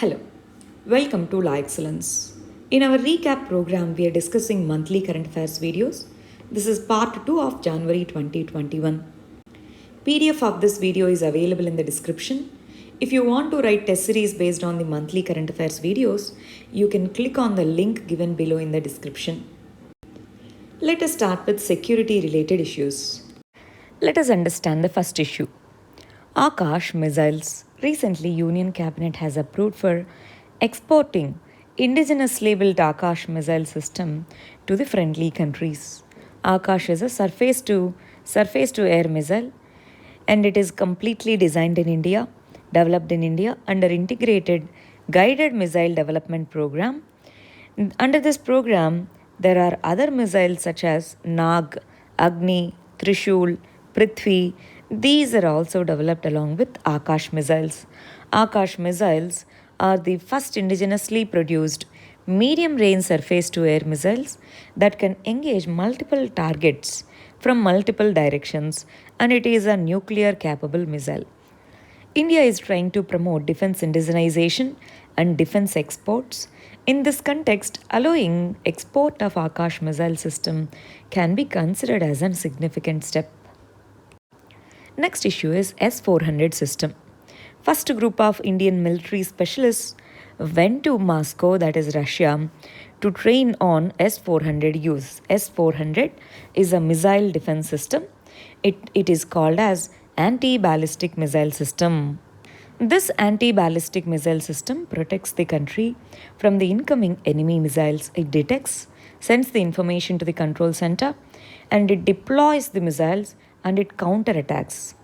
Hello, welcome to Excellence. In our recap program, we are discussing monthly current affairs videos. This is part 2 of January 2021. PDF of this video is available in the description. If you want to write test series based on the monthly current affairs videos, you can click on the link given below in the description. Let us start with security related issues. Let us understand the first issue. Akash missiles. Recently, Union Cabinet has approved for exporting indigenously built Akash missile system to the friendly countries. Akash is a surface to air missile, and it is completely designed in India, developed in India under integrated guided missile development program. Under this program, there are other missiles such as Nag, Agni, Trishul, Prithvi. These are also developed along with Akash missiles. Akash missiles are the first indigenously produced medium range surface to air missiles that can engage multiple targets from multiple directions, and it is a nuclear capable missile. India is trying to promote defense indigenization and defense exports. In this context, allowing export of Akash missile system can be considered as a significant step. Next issue is S-400 system. First group of Indian military specialists went to Moscow, that is Russia, to train on S-400 use. S-400 is a missile defense system. It is called as anti-ballistic missile system. This anti-ballistic missile system protects the country from the incoming enemy missiles. It detects, sends the information to the control center, and it deploys the missiles and it counterattacks.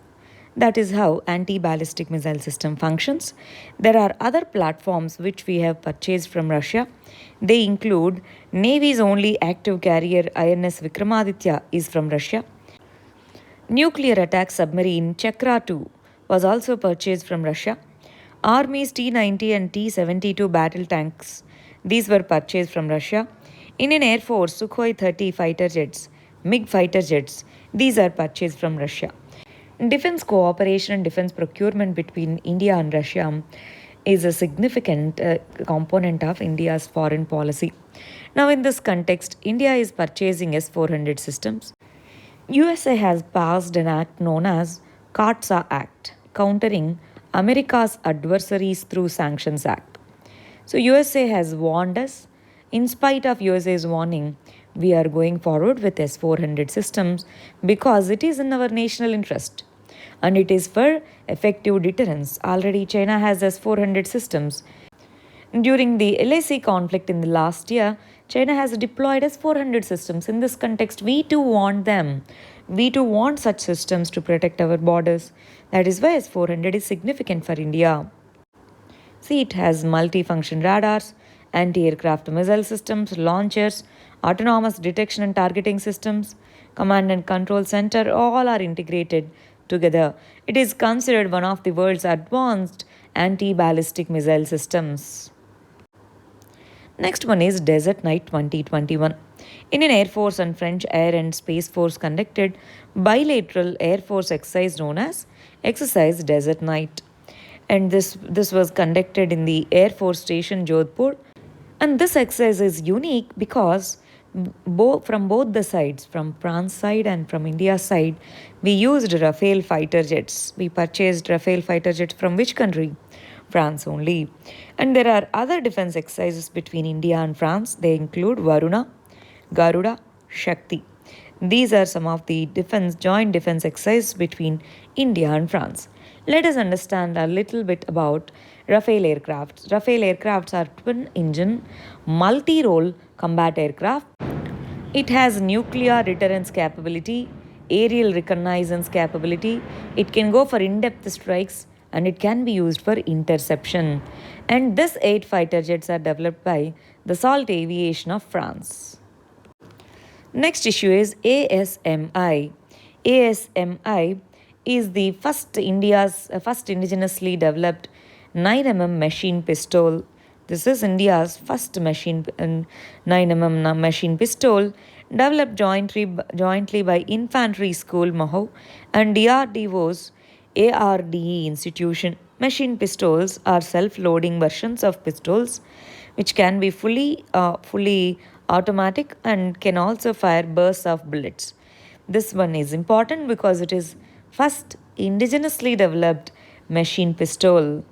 That is how anti-ballistic missile system functions. There are other platforms which we have purchased from Russia. They include Navy's only active carrier INS Vikramaditya is from Russia. Nuclear attack submarine Chakra 2 was also purchased from Russia. Army's T-90 and T-72 battle tanks, these were purchased from Russia. Indian Air Force Sukhoi 30 fighter jets, MiG fighter jets, these are purchased from Russia. Defense cooperation and defense procurement between India and Russia is a significant component of India's foreign policy. Now, in this context, India is purchasing S-400 systems. USA has passed an act known as CAATSA Act, Countering America's Adversaries Through Sanctions Act. So USA has warned us. In spite of USA's warning, we are going forward with S-400 systems because it is in our national interest and it is for effective deterrence. Already China has S-400 systems. During the LAC conflict in the last year, China has deployed S-400 systems. In this context, we too want them. We too want such systems to protect our borders. That is why S-400 is significant for India. See, it has multifunction radars, anti-aircraft missile systems, launchers, autonomous detection and targeting systems, command and control center, all are integrated together. It is considered one of the world's advanced anti-ballistic missile systems. Next one is Desert Night 2021. Indian Air Force and French Air and Space Force conducted bilateral Air Force exercise known as Exercise Desert Night. And this was conducted in the Air Force Station Jodhpur. And this exercise is unique because from both the sides, from France side and from India side, we used Rafale fighter jets. We purchased Rafale fighter jets from which country? France only. And there are other defense exercises between India and France. They include Varuna, Garuda, Shakti. These are some of the joint defense exercises between India and France. Let us understand a little bit about Rafale aircraft. Rafale aircrafts are twin-engine, multi-role combat aircraft. It has nuclear deterrence capability, aerial reconnaissance capability. It can go for in-depth strikes and it can be used for interception. And these 8 fighter jets are developed by Dassault Aviation of France. Next issue is ASMI. ASMI is the India's first indigenously developed 9mm machine pistol. This is India's first 9mm machine pistol developed jointly by Infantry School Mahou and DRDO's ARDE institution. Machine pistols are self-loading versions of pistols which can be fully automatic and can also fire bursts of bullets. This one is important because it is first indigenously developed machine pistol.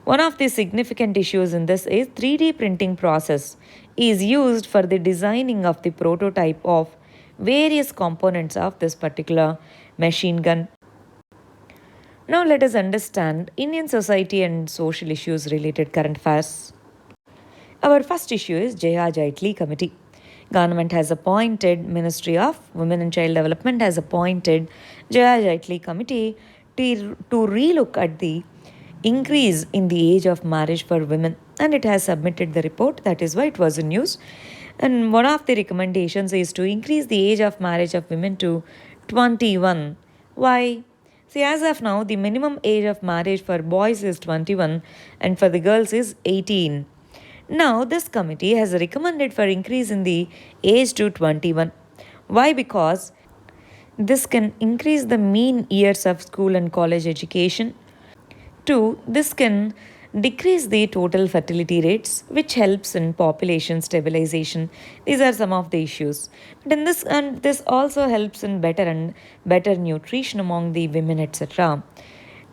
One of the significant issues in this is 3D printing process is used for the designing of the prototype of various components of this particular machine gun. Now let us understand Indian society and social issues related current affairs. Our first issue is Jaya Jaitli Committee. Government has appointed Ministry of Women and Child Development has appointed Jaya Jaitli Committee to relook at the increase in the age of marriage for women, and it has submitted the report. That is why it was in news. And one of the recommendations is to increase the age of marriage of women to 21. Why? See, as of now, the minimum age of marriage for boys is 21 and for the girls is 18. Now, this committee has recommended for increase in the age to 21. Why? Because this can increase the mean years of school and college education. 2. This can decrease the total fertility rates, which helps in population stabilization. These are some of the issues. But in this, and this also helps in better nutrition among the women, etc.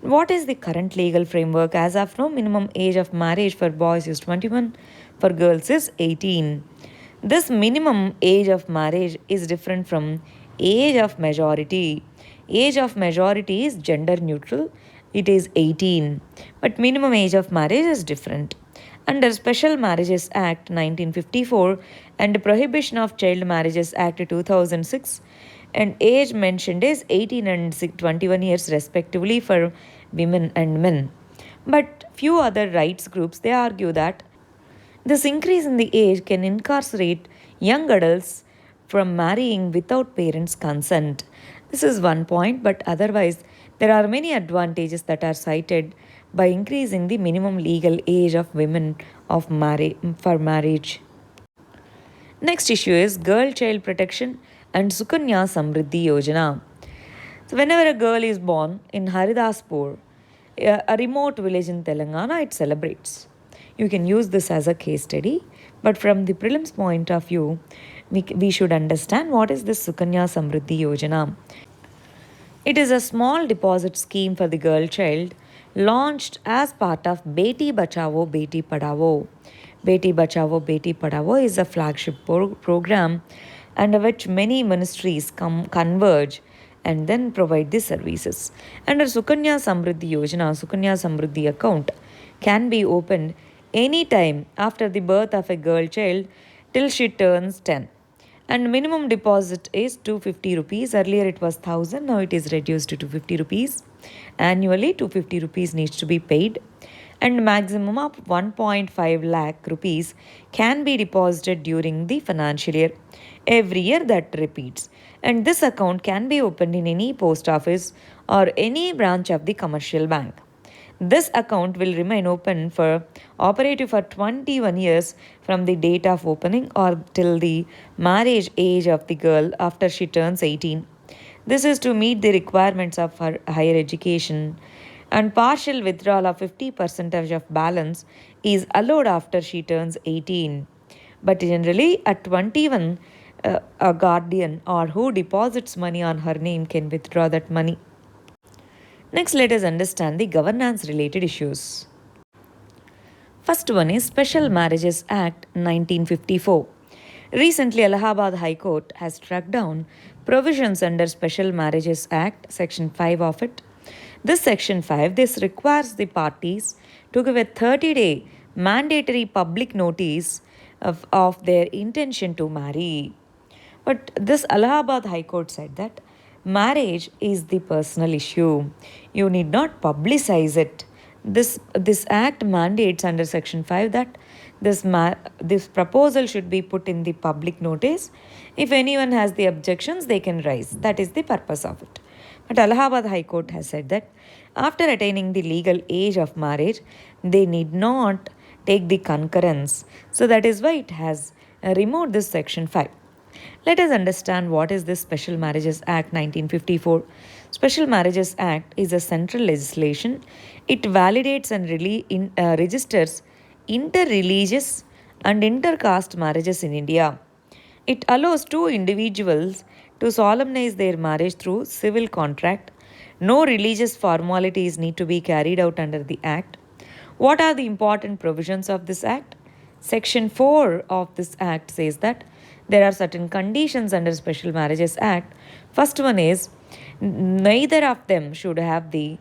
What is the current legal framework? As of now, minimum age of marriage for boys is 21, for girls is 18. This minimum age of marriage is different from age of majority. Age of majority is gender neutral. It is 18. But minimum age of marriage is different. Under Special Marriages Act 1954 and Prohibition of Child Marriages Act 2006, and age mentioned is 18 and 21 years respectively for women and men. But few other rights groups, they argue that this increase in the age can incarcerate young adults from marrying without parents' consent. This is one point, but otherwise, there are many advantages that are cited by increasing the minimum legal age of women for marriage. Next issue is Girl Child Protection and Sukanya Samriddhi Yojana. So whenever a girl is born in Haridaspur, a remote village in Telangana, it celebrates. You can use this as a case study, but from the prelims point of view, we should understand what is this Sukanya Samriddhi Yojana. It is a small deposit scheme for the girl child launched as part of Beti Bachao Beti Padhao. Beti Bachao Beti Padhao is a flagship program under which many ministries converge and then provide the services. Under Sukanya Samriddhi Yojana, Sukanya Samriddhi account can be opened any time after the birth of a girl child till she turns 10. And minimum deposit is 250 rupees. Earlier it was 1000, now it is reduced to 250 rupees. Annually 250 rupees needs to be paid, and maximum of 1.5 lakh rupees can be deposited during the financial year. Every year that repeats. And this account can be opened in any post office or any branch of the commercial bank. This account will remain open for operative for 21 years from the date of opening or till the marriage age of the girl after she turns 18. This is to meet the requirements of her higher education, and partial withdrawal of 50% of balance is allowed after she turns 18. But generally at 21, a guardian or who deposits money on her name can withdraw that money. Next, let us understand the governance related issues. First one is Special Marriages Act 1954. Recently, Allahabad High Court has struck down provisions under Special Marriages Act, Section 5 of it. This Section 5, this requires the parties to give a 30-day mandatory public notice of their intention to marry. But this Allahabad High Court said that marriage is the personal issue. You need not publicize it. This act mandates under Section 5 that this proposal should be put in the public notice. If anyone has the objections, they can raise. That is the purpose of it. But Allahabad High Court has said that after attaining the legal age of marriage, they need not take the concurrence. So that is why it has removed this Section 5. Let us understand what is this Special Marriages Act 1954. Special Marriages Act is a central legislation. It validates and registers interreligious and intercaste marriages in India. It allows two individuals to solemnize their marriage through civil contract. No religious formalities need to be carried out under the Act. What are the important provisions of this Act? Section 4 of this Act says that there are certain conditions under Special Marriages Act. First one is neither of them should have the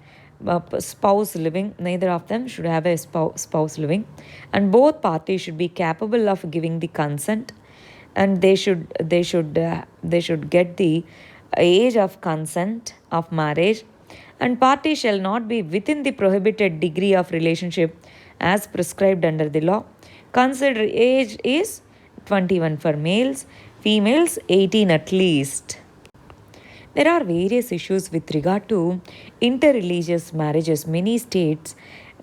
spouse living, neither of them should have a spouse living, and both parties should be capable of giving the consent, and they should get the age of consent of marriage, and parties shall not be within the prohibited degree of relationship as prescribed under the law. Considered age is 21 for males, females 18 at least. There are various issues with regard to interreligious marriages. Many states,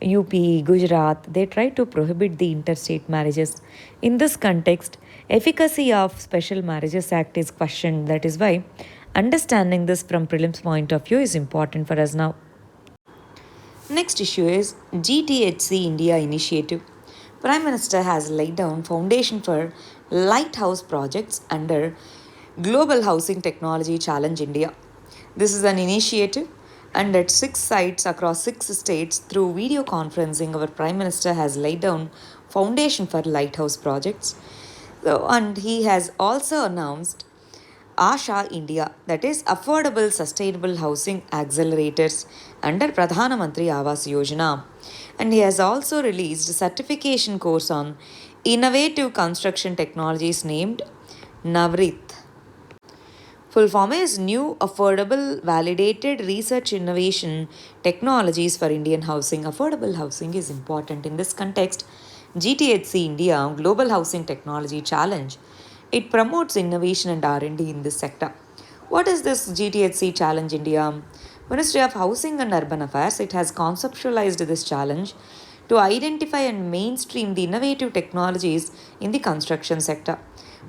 UP, Gujarat, they try to prohibit the interstate marriages. In this context, efficacy of Special Marriages Act is questioned. That is why understanding this from prelims point of view is important for us now. Next issue is GTHC India initiative. Prime Minister has laid down foundation for lighthouse projects under Global Housing Technology Challenge India. This is an initiative, and at 6 sites across 6 states through video conferencing, our Prime Minister has laid down foundation for lighthouse projects. And he has also announced Asha India, that is Affordable Sustainable Housing Accelerators under Pradhana Mantri Awas Yojana. And he has also released a certification course on innovative construction technologies named Navrit. Full form is New Affordable Validated Research Innovation Technologies for Indian Housing. Affordable housing is important in this context. GTHC India Global Housing Technology Challenge. It promotes innovation and R&D in this sector. What is this GTHC Challenge India? Ministry of Housing and Urban Affairs, it has conceptualized this challenge to identify and mainstream the innovative technologies in the construction sector.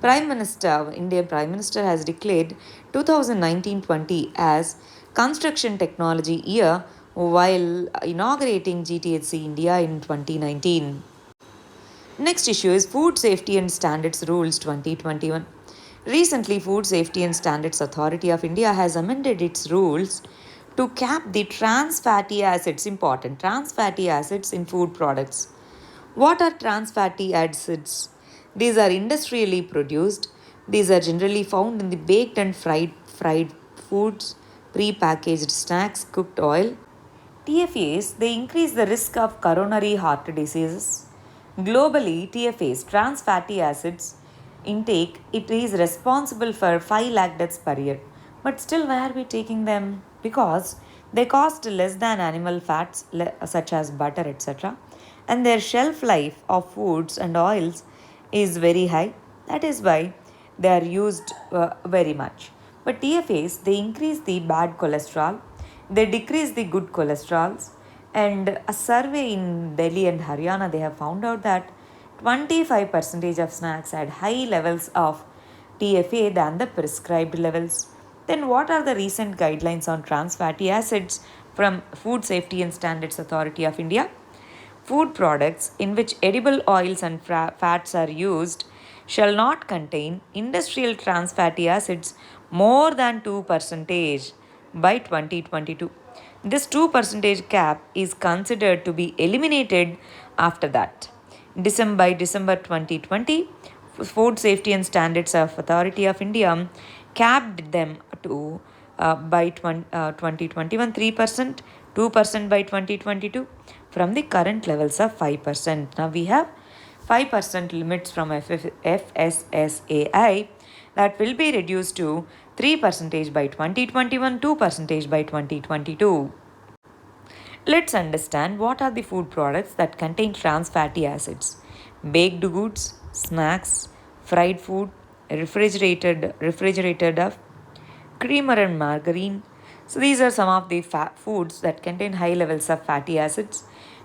Indian Prime Minister has declared 2019-20 as Construction Technology Year while inaugurating GTHC India in 2019. Next issue is Food Safety and Standards Rules 2021. Recently, Food Safety and Standards Authority of India has amended its rules to cap the trans fatty acids, important trans fatty acids in food products. What are trans fatty acids? These are industrially produced. These are generally found in the baked and fried foods, pre-packaged snacks, cooked oil. TFAs, they increase the risk of coronary heart diseases. Globally, TFAs, trans fatty acids intake, it is responsible for 5 lakh deaths per year. But still, why are we taking them? Because they cost less than animal fats such as butter, etc. And their shelf life of foods and oils is very high. That is why they are used very much. But TFAs, they increase the bad cholesterol, they decrease the good cholesterols. And a survey in Delhi and Haryana, they have found out that 25% of snacks had high levels of TFA than the prescribed levels. Then what are the recent guidelines on trans fatty acids from Food Safety and Standards Authority of India? Food products in which edible oils and fats are used shall not contain industrial trans fatty acids more than 2% by 2022. This 2% cap is considered to be eliminated after that. By December 2020, Food Safety and Standards Authority of India capped them to by 2021 3%, 2% by 2022 from the current levels of 5%. Now we have 5% limits from FSSAI that will be reduced to 3% by 2021, 2% by 2022. Let's understand what are the food products that contain trans fatty acids. Baked goods, snacks, fried food, refrigerated of creamer and margarine. So these are some of the foods that contain high levels of fatty acids.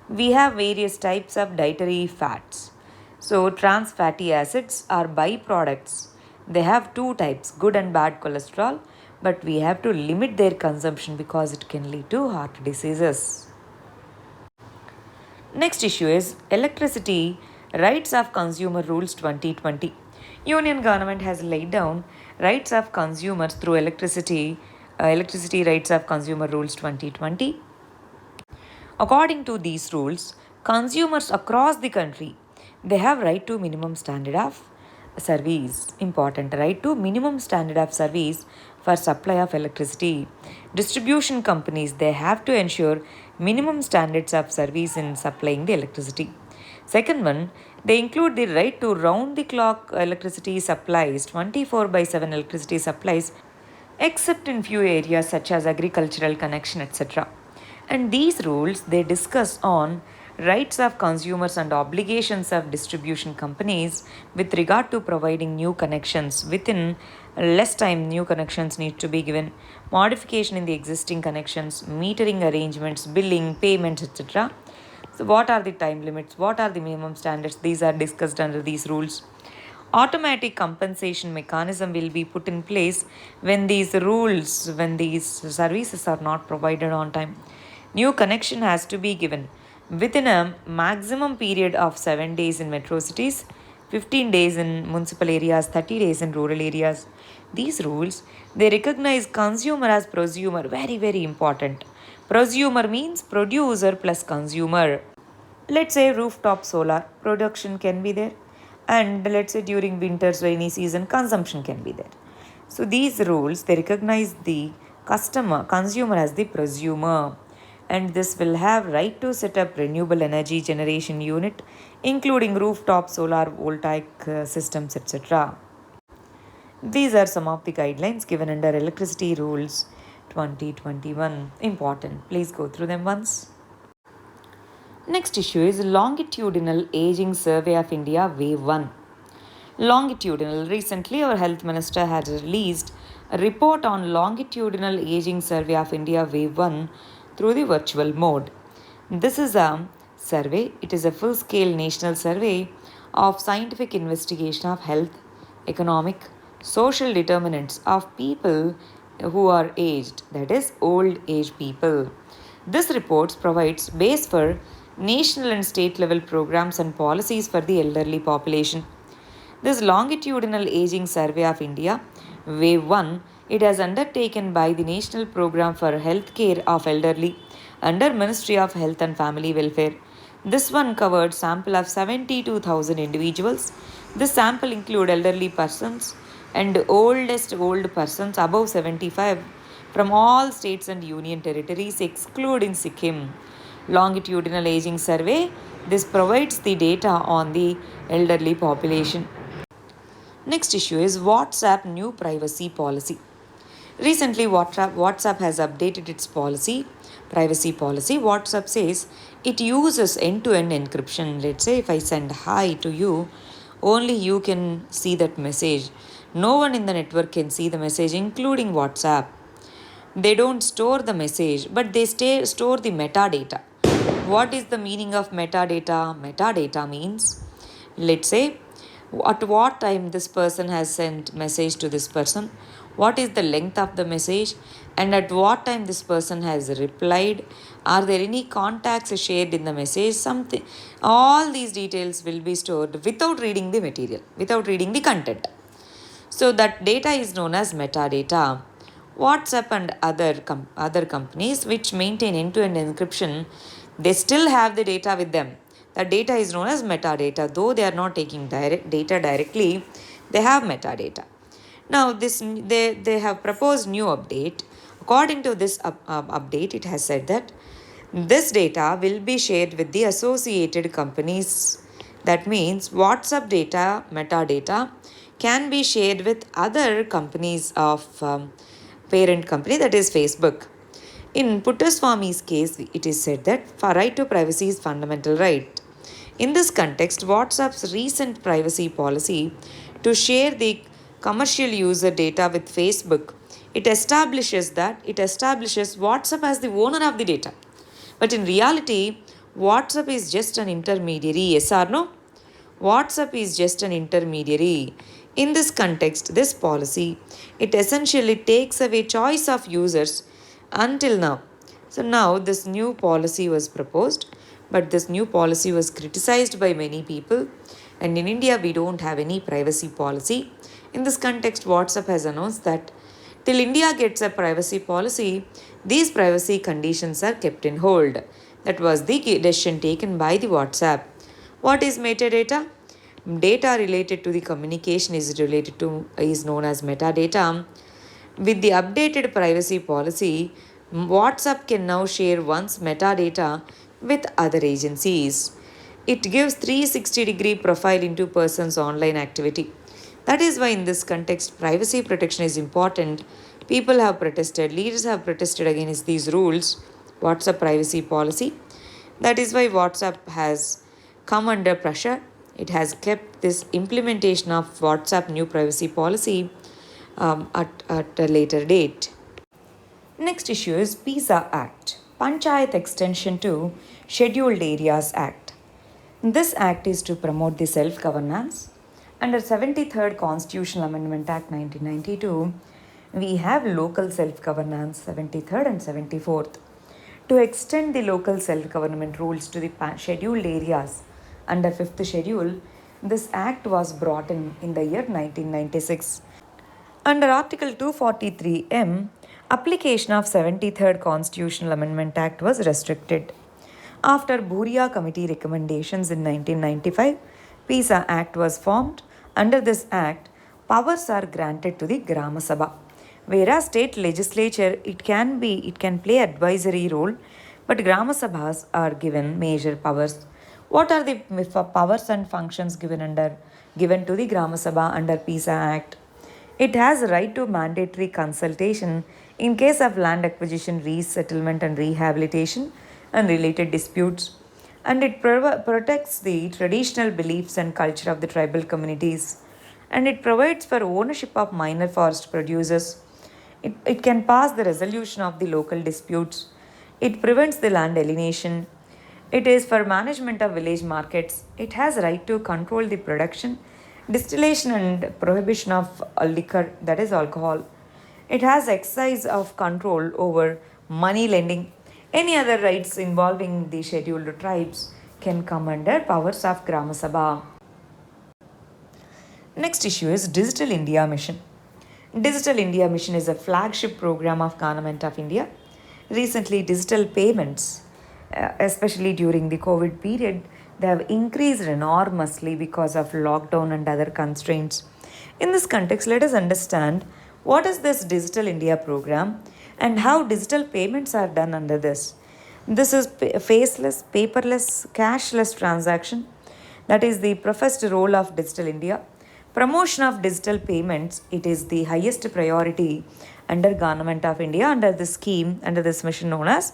We have various types of dietary fats. So trans fatty acids are byproducts. They have two types, good and bad cholesterol. but we have to limit their consumption because it can lead to heart diseases. Next issue is Electricity Rights of Consumer Rules 2020. Union government has laid down rights of consumers through electricity rights of consumer rules 2020. According to these rules, consumers across the country, they have right to minimum standard of service. Important, right to minimum standard of service for supply of electricity. Distribution companies, they have to ensure minimum standards of service in supplying the electricity. Second one, they include the right to round the clock electricity supplies, 24 by 7 electricity supplies, except in few areas such as agricultural connection, etc. And these rules, they discuss on rights of consumers and obligations of distribution companies with regard to providing new connections. Within less time, new connections need to be given, modification in the existing connections, metering arrangements, billing, payments, etc. So what are the time limits, what are the minimum standards? These are discussed under these rules. Automatic compensation mechanism will be put in place when these services are not provided on time. New connection has to be given within a maximum period of 7 days in metro cities, 15 days in municipal areas, 30 days in rural areas. These rules, they recognize consumer as prosumer, very, very important. Prosumer means producer plus consumer. Let's say rooftop solar production can be there, and let's say during winter's rainy season consumption can be there. So these rules, they recognize the consumer as the prosumer, and this will have right to set up renewable energy generation unit including rooftop solar voltaic systems, etc. These are some of the guidelines given under electricity rules 2021. Important, please go through them once. Next issue is Longitudinal Aging Survey of India Wave 1. Longitudinal. Recently, our Health Minister has released a report on Longitudinal Aging Survey of India Wave 1 through the virtual mode. This is a survey. It is a full-scale national survey of scientific investigation of health, economic, social determinants of people who are aged, that is, old age people. This report provides base for national and state level programs and policies for the elderly population. This longitudinal aging survey of India, Wave 1, it has undertaken by the National Program for Health Care of Elderly under Ministry of Health and Family Welfare. This one covered sample of 72,000 individuals. This sample include elderly persons and oldest old persons above 75 from all states and union territories excluding Sikkim. Longitudinal aging survey, this provides the data on the elderly population. Next issue is WhatsApp new privacy policy. Recently, WhatsApp has updated its privacy policy. WhatsApp says it uses end-to-end encryption. Let's say if I send hi to you, only you can see that message. No one in the network can see the message, including WhatsApp. They don't store the message, but they store the metadata. What is the meaning of metadata? Metadata means, let's say, at what time this person has sent message to this person, what is the length of the message, and at what time this person has replied, are there any contacts shared in the message, something. All these details will be stored without reading the material, without reading the content. So that data is known as metadata. WhatsApp and other companies which maintain end-to-end encryption, they still have the data with them. The data is known as metadata. Though they are not taking data directly, they have metadata. Now, they have proposed new update. According to this update, it has said that this data will be shared with the associated companies. That means WhatsApp data, metadata, can be shared with other companies of parent company, that is Facebook. In Puttaswamy's case, it is said that right to privacy is fundamental right. In this context, WhatsApp's recent privacy policy to share the commercial user data with Facebook, it establishes WhatsApp as the owner of the data. But in reality, WhatsApp is just an intermediary. Yes or no? WhatsApp is just an intermediary. In this context, this policy, it essentially takes away choice of users until now. So now this new policy was proposed, but this new policy was criticized by many people. And in India, we don't have any privacy policy. In this context, WhatsApp has announced that till India gets a privacy policy, these privacy conditions are kept in hold. That was the decision taken by the WhatsApp. What is metadata? Data related to the communication is known as metadata. With the updated privacy policy, WhatsApp can now share one's metadata with other agencies. It gives 360-degree profile into person's online activity. That is why in this context privacy protection is important. People have protested, leaders have protested against these rules, WhatsApp privacy policy. That is why WhatsApp has come under pressure. It has kept this implementation of WhatsApp new privacy policy at a later date. Next issue is PISA Act, Panchayat Extension to Scheduled Areas Act. This act is to promote the self-governance. Under 73rd Constitutional Amendment Act 1992, we have local self-governance 73rd and 74th. To extend the local self-government rules to the scheduled areas under 5th schedule, this act was brought in the year 1996. Under Article 243M, application of 73rd Constitutional Amendment Act was restricted. After Bhuria Committee recommendations in 1995, PISA Act was formed. Under this act, powers are granted to the Grama Sabha. Whereas state legislature, it can play advisory role, but Grama Sabhas are given major powers. What are the powers and functions given to the Grama Sabha under PISA Act? It has a right to mandatory consultation in case of land acquisition, resettlement and rehabilitation and related disputes. And it protects the traditional beliefs and culture of the tribal communities. And it provides for ownership of minor forest producers. It can pass the resolution of the local disputes. It prevents the land alienation. It is for management of village markets. It has right to control the production, distillation and prohibition of liquor, that is alcohol. It has exercise of control over money lending. Any other rights involving the scheduled tribes can come under powers of Grama Sabha. Next issue is Digital India Mission. Digital India Mission is a flagship program of Government of India. Recently, digital payments, especially during the COVID period, they have increased enormously because of lockdown and other constraints. In this context, let us understand what is this Digital India program and how digital payments are done under this. This is faceless, paperless, cashless transaction. That is the professed role of Digital India. Promotion of digital payments, it is the highest priority under Government of India under this scheme, under this mission known as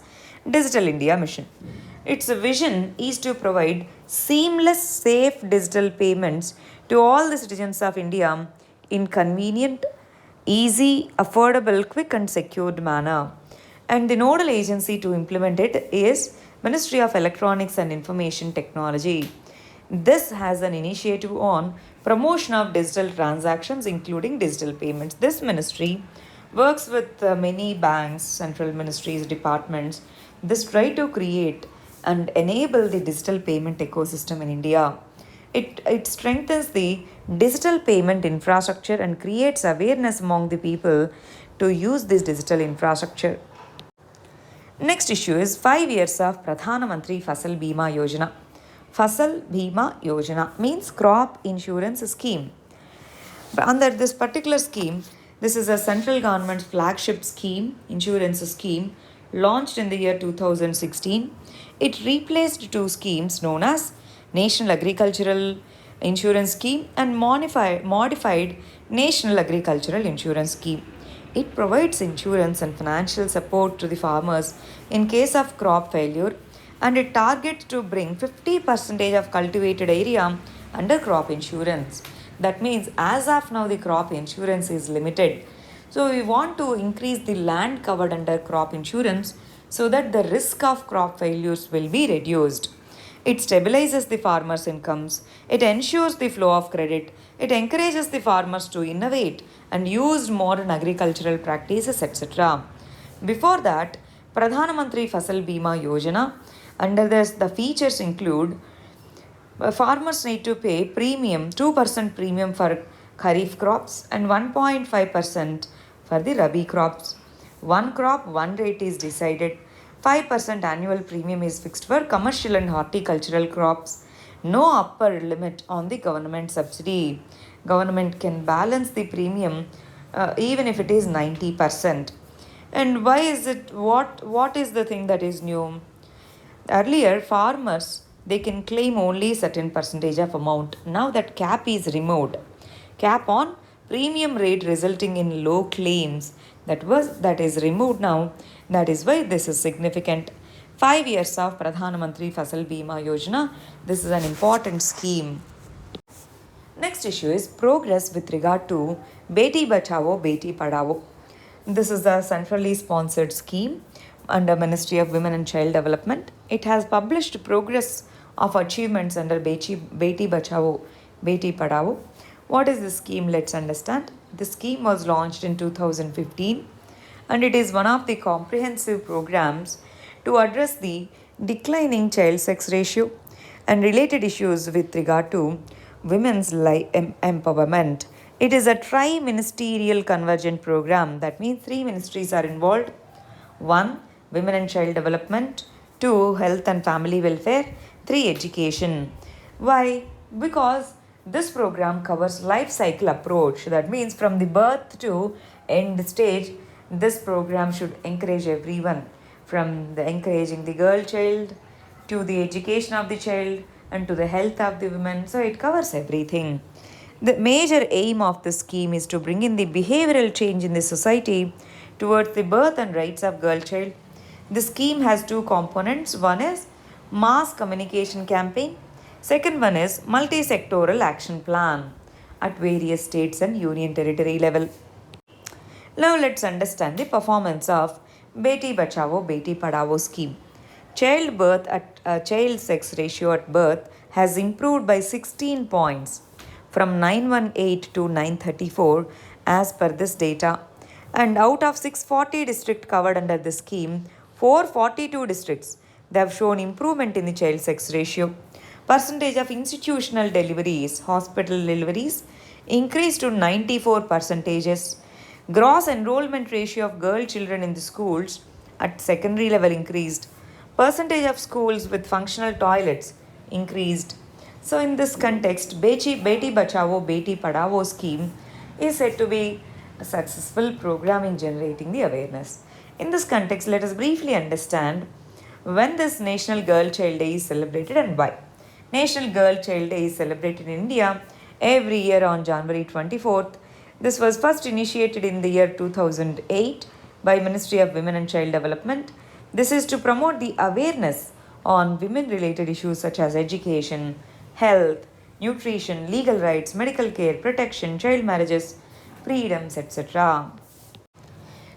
Digital India Mission. Its vision is to provide seamless, safe digital payments to all the citizens of India in convenient, easy, affordable, quick and secured manner. And the nodal agency to implement it is Ministry of Electronics and Information Technology. This has an initiative on promotion of digital transactions including digital payments. This ministry works with many banks, central ministries, departments. This try to create and enable the digital payment ecosystem in India. It strengthens the digital payment infrastructure and creates awareness among the people to use this digital infrastructure. Next issue is 5 years of Pradhana Mantri Fasal Bima Yojana. Fasal Bima Yojana means crop insurance scheme. Under this particular scheme, this is a central government flagship scheme, insurance scheme, launched in the year 2016. It replaced two schemes known as National Agricultural Insurance Scheme and modified National Agricultural Insurance Scheme. It provides insurance and financial support to the farmers in case of crop failure, and it targets to bring 50% of cultivated area under crop insurance. That means as of now the crop insurance is limited. So we want to increase the land covered under crop insurance so that the risk of crop failures will be reduced. It stabilizes the farmers' incomes, it ensures the flow of credit, it encourages the farmers to innovate and use modern agricultural practices, etc. Before that, Pradhana Mantri Fasal Bima Yojana, under this, the features include farmers need to pay premium, 2% premium for Kharif crops and 1.5% for the Rabi crops. One crop, one rate is decided. 5% annual premium is fixed for commercial and horticultural crops. No upper limit on the government subsidy. Government can balance the premium even if it is 90%. And why is it, what is the thing that is new? Earlier, farmers they can claim only certain percentage of amount. Now that cap is removed. Cap on premium rate resulting in low claims that is removed now. That is why this is significant. 5 years of Pradhan Mantri Fasal Bima Yojana. This is an important scheme. Next issue is progress with regard to Beti Bachao, Beti Padhao. This is a centrally sponsored scheme under Ministry of Women and Child Development. It has published progress of achievements under Beti Bachao, Beti Padhao. What is this scheme? Let's understand. The scheme was launched in 2015 and it is one of the comprehensive programs to address the declining child sex ratio and related issues with regard to women's empowerment. It is a tri-ministerial convergent program. That means 3 ministries are involved. 1. Women and Child Development. 2. Health and Family Welfare. 3. Education. Why? Because this program covers life cycle approach. That means from the birth to end stage, this program should encourage everyone, from the encouraging the girl child to the education of the child and to the health of the women. So it covers everything. The major aim of the scheme is to bring in the behavioral change in the society towards the birth and rights of girl child. The scheme has 2 components. One is mass communication campaign. Second one is multi-sectoral action plan at various states and union territory level. Now let's understand the performance of Beti Bachao, Beti Padhao scheme. Child sex ratio at birth has improved by 16 points from 918 to 934 as per this data. And out of 640 districts covered under the scheme, 442 districts they have shown improvement in the child sex ratio. Percentage of institutional deliveries, hospital deliveries, increased to 94 percentages. Gross enrollment ratio of girl children in the schools at secondary level increased. Percentage of schools with functional toilets increased. So in this context, Beti Bachao, Beti Padhao scheme is said to be a successful program in generating the awareness. In this context, let us briefly understand when this National Girl Child Day is celebrated and why. National Girl Child Day is celebrated in India every year on January 24th. This was first initiated in the year 2008 by Ministry of Women and Child Development. This is to promote the awareness on women-related issues such as education, health, nutrition, legal rights, medical care, protection, child marriages, freedoms, etc.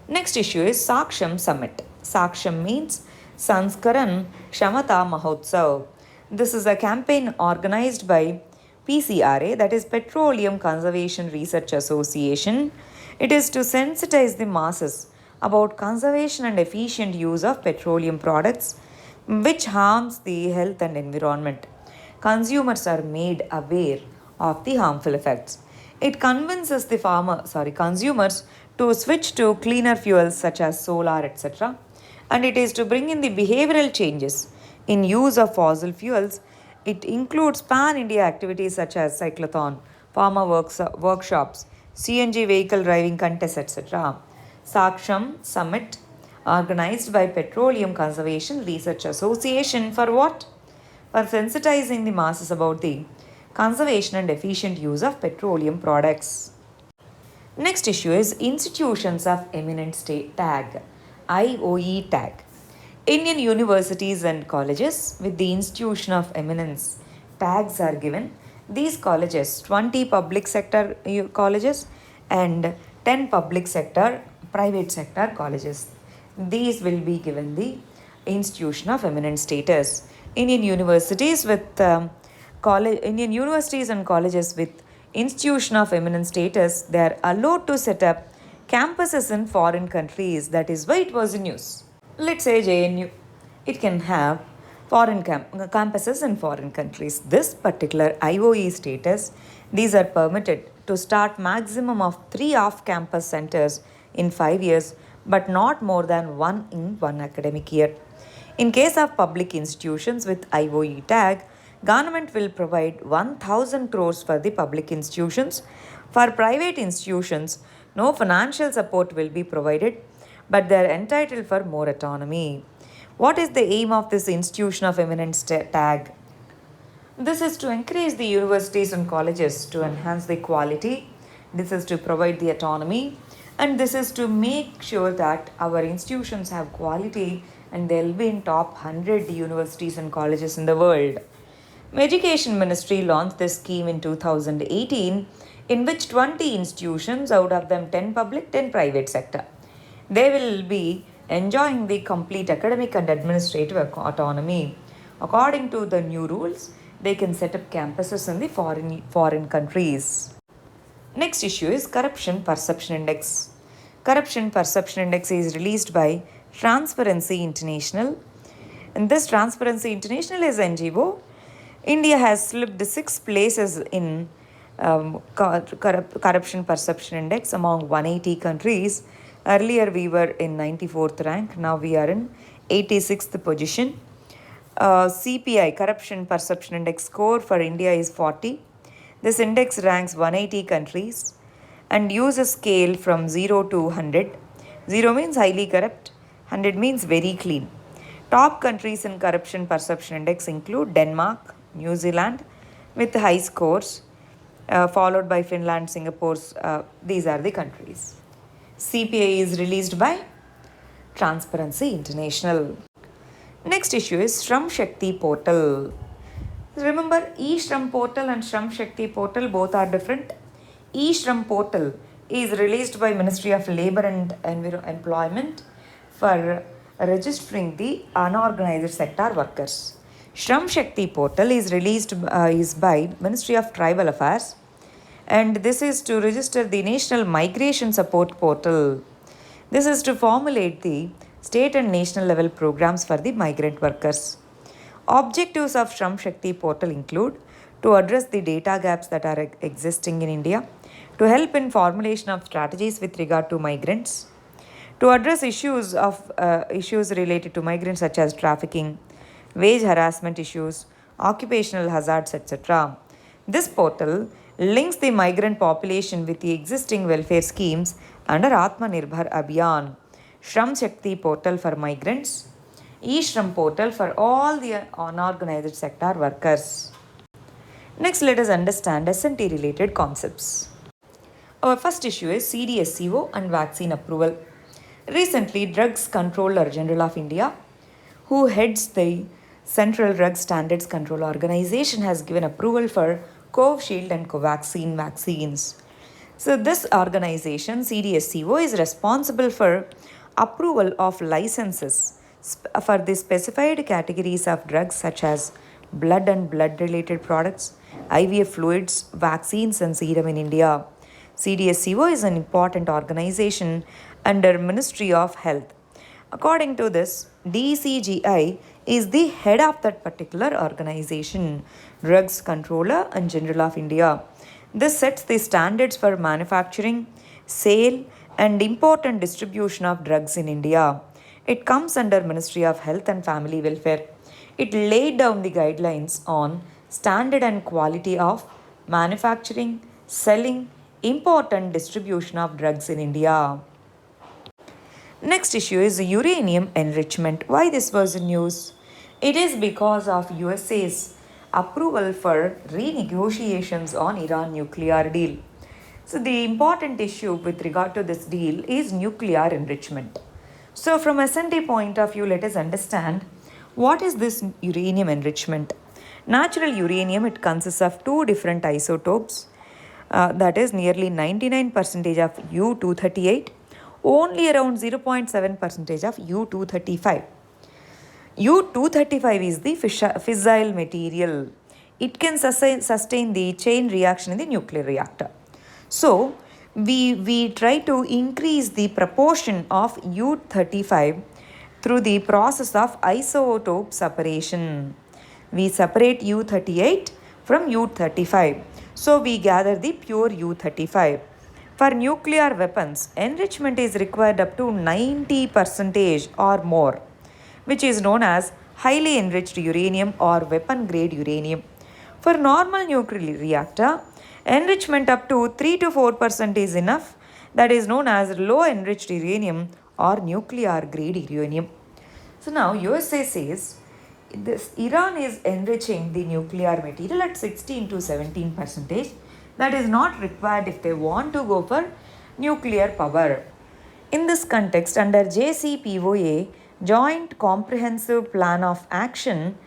Next issue is Saksham Summit. Saksham means Sanskaran Shamata Mahotsav. This is a campaign organized by PCRA, that is Petroleum Conservation Research Association. It is to sensitize the masses about conservation and efficient use of petroleum products which harms the health and environment. Consumers are made aware of the harmful effects. It convinces the consumers to switch to cleaner fuels such as solar, etc. And it is to bring in the behavioral changes in use of fossil fuels. It includes pan-India activities such as cyclothon, farmer workshops, CNG vehicle driving contests, etc. Saksham Summit, organized by Petroleum Conservation Research Association, for what? For sensitizing the masses about the conservation and efficient use of petroleum products. Next issue is Institutions of Eminent State Tag, IOE tag. Indian universities and colleges with the Institution of Eminence tags are given. These colleges, 20 public sector colleges and 10 private sector colleges. These will be given the Institution of Eminent Status. Indian universities Indian universities and colleges with institution of eminent status, they are allowed to set up campuses in foreign countries. That is why it was in news. Let's say JNU, it can have campuses in foreign countries. This particular IOE status, these are permitted to start maximum of 3 off-campus centers in 5 years, but not more than 1 in 1 academic year. In case of public institutions with IOE tag, government will provide 1000 crores for the public institutions. For private institutions, no financial support will be provided, but they are entitled for more autonomy. What is the aim of this institution of eminence tag? This is to encourage the universities and colleges to enhance the quality. This is to provide the autonomy, and this is to make sure that our institutions have quality and they'll be in top 100 universities and colleges in the world. Education Ministry launched this scheme in 2018, in which 20 institutions, out of them 10 public, 10 private sector, they will be enjoying the complete academic and administrative autonomy. According to the new rules, they can set up campuses in the foreign countries. Next issue is Corruption Perception Index. Corruption Perception Index is released by Transparency International. And this Transparency International is NGO. India has slipped 6 places in Corruption Perception Index among 180 countries. Earlier we were in 94th rank, now we are in 86th position. CPI, Corruption Perception Index score for India is 40. This index ranks 180 countries and uses scale from 0 to 100. 0 means highly corrupt, 100 means very clean. Top countries in Corruption Perception Index include Denmark, New Zealand with high scores, followed by Finland, Singapore. These are the countries. CPI is released by Transparency International. Next issue is Shram Shakti portal. Remember, e-Shram portal and Shram Shakti portal both are different. e-Shram portal is released by Ministry of Labour and Employment for registering the unorganized sector workers. Shram Shakti portal is released is by Ministry of Tribal Affairs, and this is to register the National Migration Support Portal. This is to formulate the state and national level programs for the migrant workers. Objectives of Shram Shakti portal include to address the data gaps that are existing in India, to help in formulation of strategies with regard to migrants, to address issues related to migrants such as trafficking, wage harassment issues, occupational hazards, etc. This portal links the migrant population with the existing welfare schemes under Atmanirbhar Abhiyan. Shram Shakti portal for migrants, e-Shram portal for all the unorganized sector workers. Next, let us understand S&T related concepts. Our first issue is CDSCO and vaccine approval. Recently, Drugs Controller General of India, who heads the Central Drug Standards Control Organization, has given approval for Covishield and Covaxin vaccines. So this organization, CDSCO, is responsible for approval of licenses for the specified categories of drugs such as blood and blood-related products, IVF fluids, vaccines and serum in India. CDSCO is an important organization under Ministry of Health. According to this, DCGI is the head of that particular organization, Drugs Controller and General of India. This sets the standards for manufacturing, sale, and import and distribution of drugs in India. It comes under Ministry of Health and Family Welfare. It laid down the guidelines on standard and quality of manufacturing, selling, import and distribution of drugs in India. Next issue is uranium enrichment. Why this was in news? It is because of USA's approval for renegotiations on Iran nuclear deal. So the important issue with regard to this deal is nuclear enrichment. So from S&T point of view, let us understand what is this uranium enrichment. Natural uranium, it consists of 2 different isotopes, that is nearly 99% of U-238, only around 0.7% of U-235. U-235 is the fissile material. It can sustain the chain reaction in the nuclear reactor. So, we try to increase the proportion of U-35 through the process of isotope separation. We separate U-38 from U-35. So, we gather the pure U-35. For nuclear weapons, enrichment is required up to 90% or more, which is known as highly enriched uranium or weapon grade uranium. For normal nuclear reactor, enrichment up to 3 to 4% is enough, that is known as low enriched uranium or nuclear grade uranium. So now USA says this Iran is enriching the nuclear material at 16 to 17%. That is not required if they want to go for nuclear power. In this context, under JCPOA, Joint Comprehensive Plan of Action,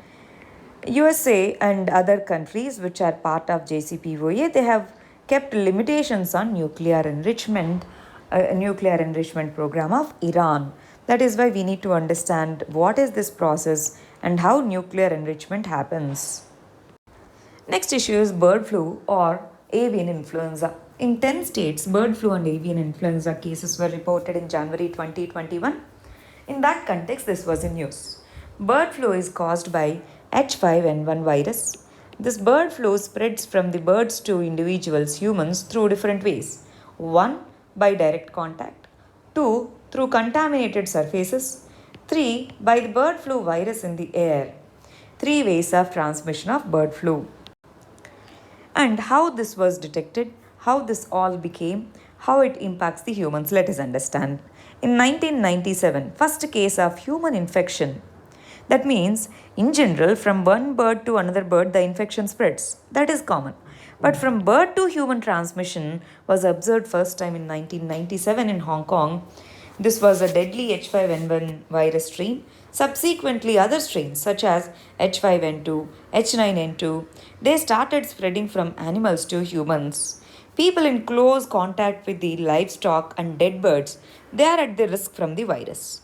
USA and other countries which are part of JCPOA, they have kept limitations on nuclear enrichment program of Iran. That is why we need to understand what is this process and how nuclear enrichment happens. Next issue is bird flu or avian influenza. In 10 states, bird flu and avian influenza cases were reported in January 2021. In that context, this was in news. Bird flu is caused by H5N1 virus. This bird flu spreads from the birds to individuals, humans, through different ways. 1. By direct contact. 2. Through contaminated surfaces. 3. By the bird flu virus in the air. 3 ways of transmission of bird flu. And how this was detected, how this all became, how it impacts the humans, let us understand. In 1997, first case of human infection. That means, in general, from one bird to another bird, the infection spreads. That is common. But from bird to human transmission was observed first time in 1997 in Hong Kong. This was a deadly H5N1 virus strain. Subsequently, other strains such as H5N2, H9N2, they started spreading from animals to humans. People in close contact with the livestock and dead birds, they are at the risk from the virus.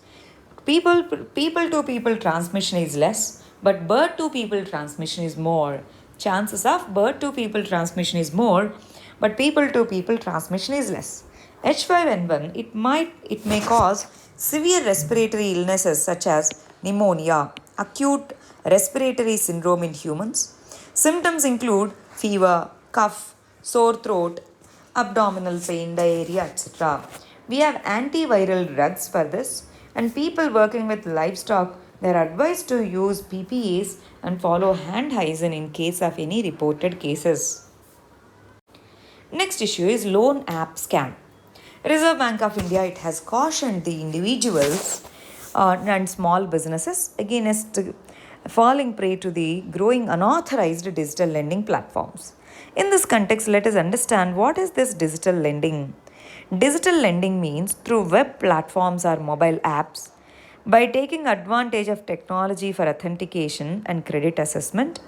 People to people transmission is less, but bird to people transmission is more. Chances of bird to people transmission is more, but people to people transmission is less. H5N1, it may cause severe respiratory illnesses such as pneumonia, acute respiratory syndrome in humans. Symptoms include fever, cough, sore throat, abdominal pain, diarrhea, etc. We have antiviral drugs for this, and people working with livestock, they are advised to use PPEs and follow hand hygiene in case of any reported cases. Next issue is loan app scam. Reserve Bank of India, it has cautioned the individuals and small businesses against falling prey to the growing unauthorized digital lending platforms. In this context, let us understand what is this digital lending. Digital lending means through web platforms or mobile apps. By taking advantage of technology for authentication and credit assessment,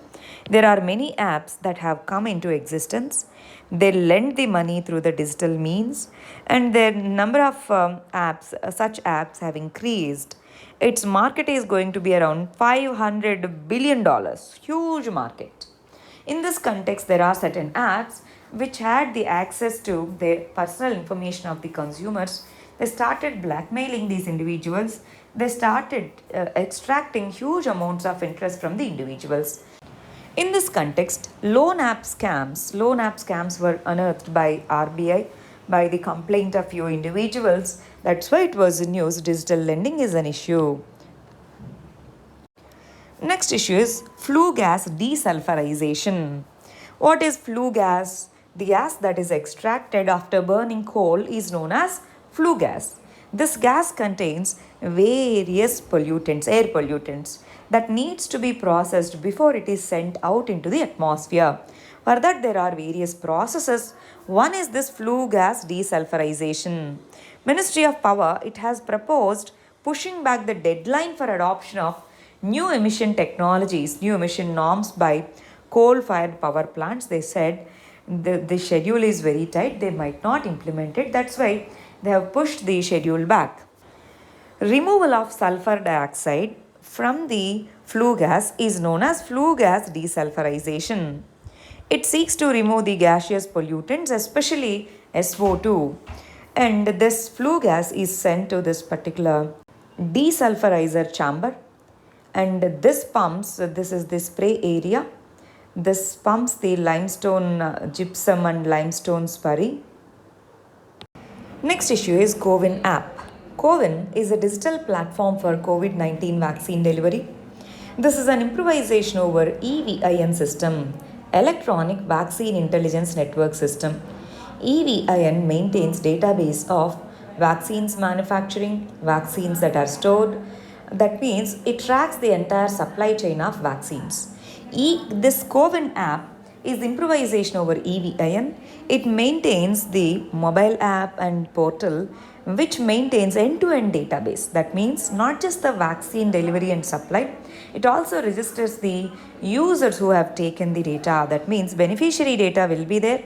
there are many apps that have come into existence. They lend the money through the digital means, and their number of such apps have increased. Its market is going to be around $500 billion, huge market. In this context, there are certain apps which had the access to the personal information of the consumers. They started blackmailing these individuals. They started extracting huge amounts of interest from the individuals. In this context, loan app scams were unearthed by RBI by the complaint of few individuals. That's why it was in news. Digital lending is an issue. Next issue is flue gas desulfurization. What is flue gas? The gas that is extracted after burning coal is known as flue gas. This gas contains various pollutants, air pollutants, that needs to be processed before it is sent out into the atmosphere. For that, there are various processes. One is this flue gas desulfurization. Ministry of Power, it has proposed pushing back the deadline for adoption of new emission technologies, new emission norms by coal-fired power plants. They said the schedule is very tight, they might not implement it. That's why they have pushed the schedule back. Removal of sulfur dioxide from the flue gas is known as flue gas desulfurization. It seeks to remove the gaseous pollutants, especially SO2. And this flue gas is sent to this particular desulfurizer chamber. And this is the spray area. This pumps the limestone gypsum and limestone slurry. Next issue is CoWIN app. CoWIN is a digital platform for COVID-19 vaccine delivery. This is an improvisation over EVIN system, Electronic Vaccine Intelligence Network System. EVIN maintains database of vaccines manufacturing, vaccines that are stored. That means it tracks the entire supply chain of vaccines. This CoWIN app is improvisation over EVIN. It maintains the mobile app and portal which maintains end-to-end database. That means not just the vaccine delivery and supply, it also registers the users who have taken the data. That means beneficiary data will be there.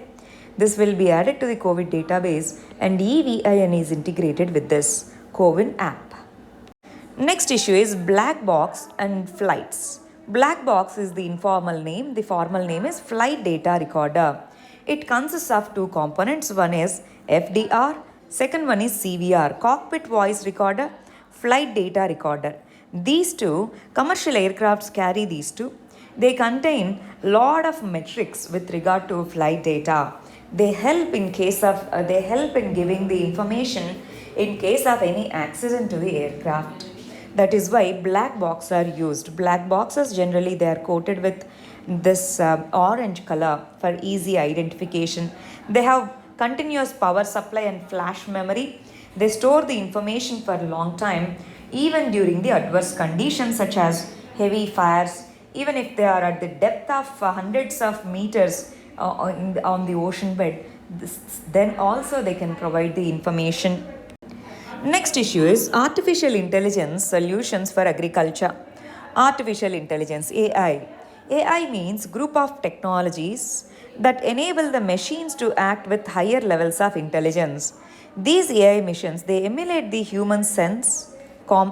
This will be added to the COVID database and EVIN is integrated with this CoWIN app. Next issue is black box and flights. Black box is the informal name. The formal name is flight data recorder. It consists of two components. One is FDR, second one is CVR, cockpit voice recorder, flight data recorder. These two, commercial aircrafts carry these two. They contain lot of metrics with regard to flight data. They help in giving the information in case of any accident to the aircraft. That is why black boxes are used. Black boxes generally they are coated with this orange color for easy identification. They have continuous power supply and flash memory. They store the information for a long time even during the adverse conditions such as heavy fires. Even if they are at the depth of hundreds of meters on the ocean bed, then also they can provide the information. Next issue is artificial intelligence solutions for agriculture. Artificial intelligence, AI. AI means group of technologies that enable the machines to act with higher levels of intelligence. These AI machines, they emulate the human sense,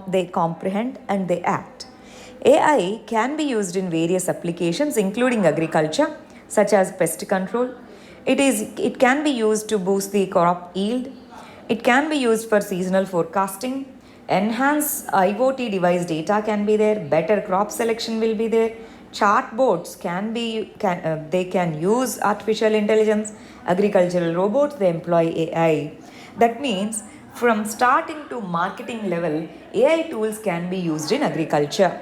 they comprehend and they act. AI can be used in various applications including agriculture such as pest control. It can be used to boost the crop yield. It can be used for seasonal forecasting. Enhanced IoT device data can be there. Better crop selection will be there. Chartboards they can use artificial intelligence. Agricultural robots they employ AI. That means from starting to marketing level, AI tools can be used in agriculture.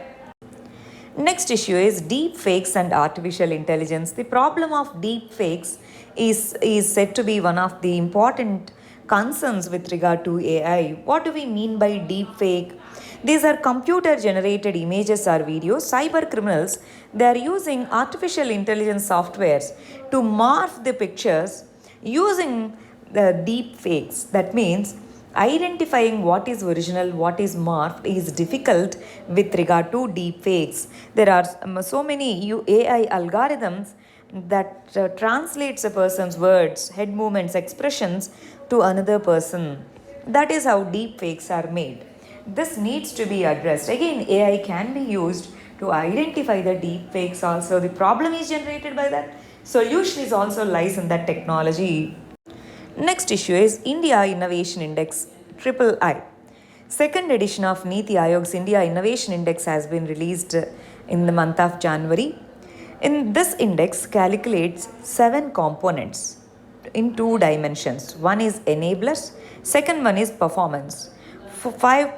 Next issue is deep fakes and artificial intelligence. The problem of deep fakes is said to be one of the important concerns with regard to AI. What do we mean by deep fake? These are computer generated images or videos. Cyber criminals, they are using artificial intelligence softwares to morph the pictures using the deep fakes. That means identifying what is original, what is morphed is difficult with regard to deep fakes. There are so many AI algorithms that translates a person's words, head movements, expressions to another person. That is how deep fakes are made. This needs to be addressed. Again, AI can be used to identify the deep fakes also. The problem is generated by that. Solution is also lies in that technology. Next issue is India Innovation Index III. Second edition of Niti Aayog's India Innovation Index has been released in the month of January. In this index calculates 7 components in 2 dimensions. One is enablers, second one is performance. 5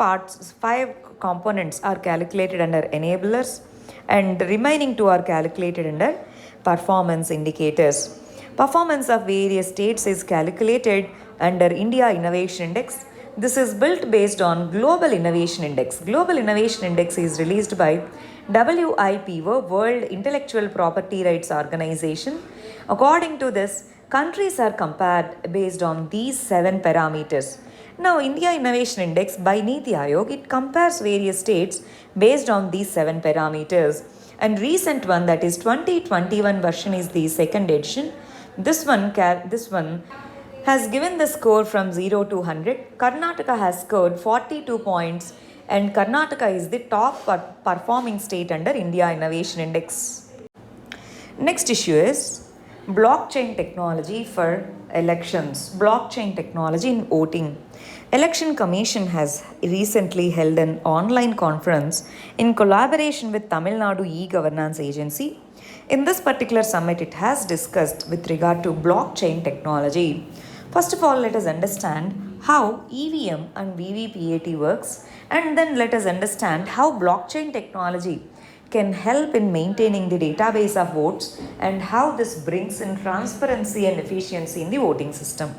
components are calculated under enablers and the remaining 2 are calculated under performance indicators. Performance of various states is calculated under India Innovation Index. This is built based on Global Innovation Index. Global Innovation Index is released by WIPO, World Intellectual Property Rights Organization. According to this, countries are compared based on these 7 parameters. Now, India Innovation Index by Niti Aayog, it compares various states based on these 7 parameters. And recent one, that is 2021 version, is the second edition. This one has given the score from 0 to 100. Karnataka has scored 42 points and Karnataka is the top performing state under India Innovation Index. Next issue is blockchain technology for elections. Blockchain technology in voting. Election Commission has recently held an online conference in collaboration with Tamil Nadu e-governance agency. In this particular summit, it has discussed with regard to blockchain technology. First of all, let us understand how EVM and VVPAT works, and then let us understand how blockchain technology can help in maintaining the database of votes and how this brings in transparency and efficiency in the voting system.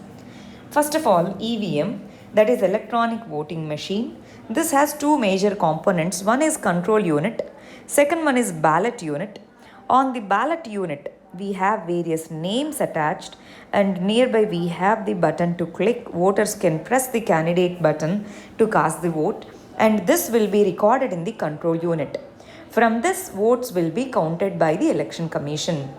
First of all, EVM, that is electronic voting machine. This has two major components. One is control unit, second one is ballot unit. On the ballot unit, we have various names attached, and nearby we have the button to click. Voters can press the candidate button to cast the vote, and this will be recorded in the control unit. From this, votes will be counted by the Election Commission.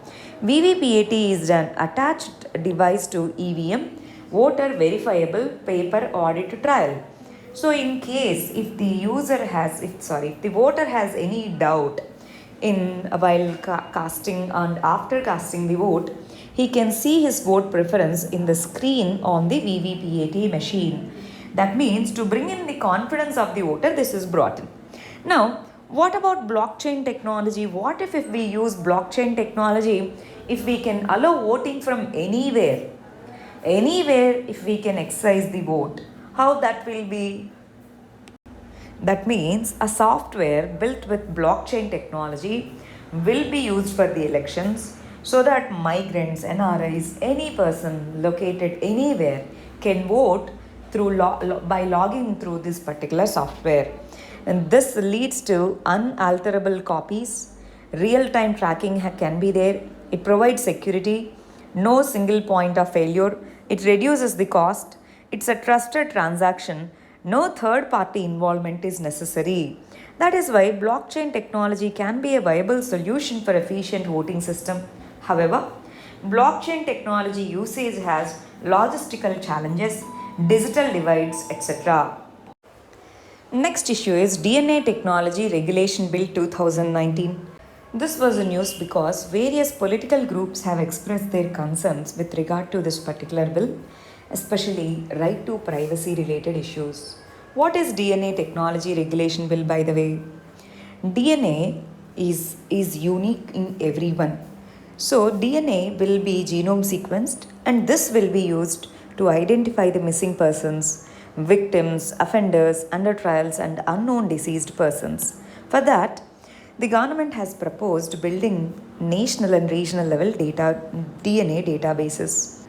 VVPAT is an attached device to EVM, voter verifiable paper audit trail. So in case if the voter has any doubt in while casting and after casting the vote, he can see his vote preference in the screen on the VVPAT machine. That means to bring in the confidence of the voter, this is brought in. Now, what about blockchain technology? What if we use blockchain technology, if we can allow voting from anywhere if we can exercise the vote, how that will be? That means a software built with blockchain technology will be used for the elections so that migrants, NRIs, any person located anywhere can vote through by logging through this particular software. And this leads to unalterable copies, real-time tracking can be there, it provides security, no single point of failure, it reduces the cost, it's a trusted transaction, no third-party involvement is necessary. That is why blockchain technology can be a viable solution for efficient voting system. However, blockchain technology usage has logistical challenges, digital divides, etc. Next issue is DNA Technology Regulation Bill 2019. This was a news because various political groups have expressed their concerns with regard to this particular bill, especially right to privacy related issues. What is DNA Technology Regulation Bill, by the way? DNA is unique in everyone. So DNA will be genome sequenced, and this will be used to identify the missing persons, victims, offenders, under trials, and unknown deceased persons. For that, the government has proposed building national and regional level DNA databases.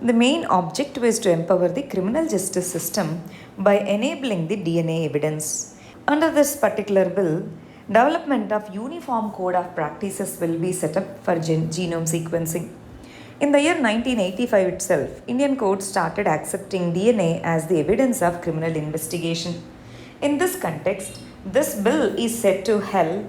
The main objective is to empower the criminal justice system by enabling the DNA evidence. Under this particular bill, development of uniform code of practices will be set up for genome sequencing. In the year 1985 itself, Indian courts started accepting DNA as the evidence of criminal investigation. In this context, this bill is set to help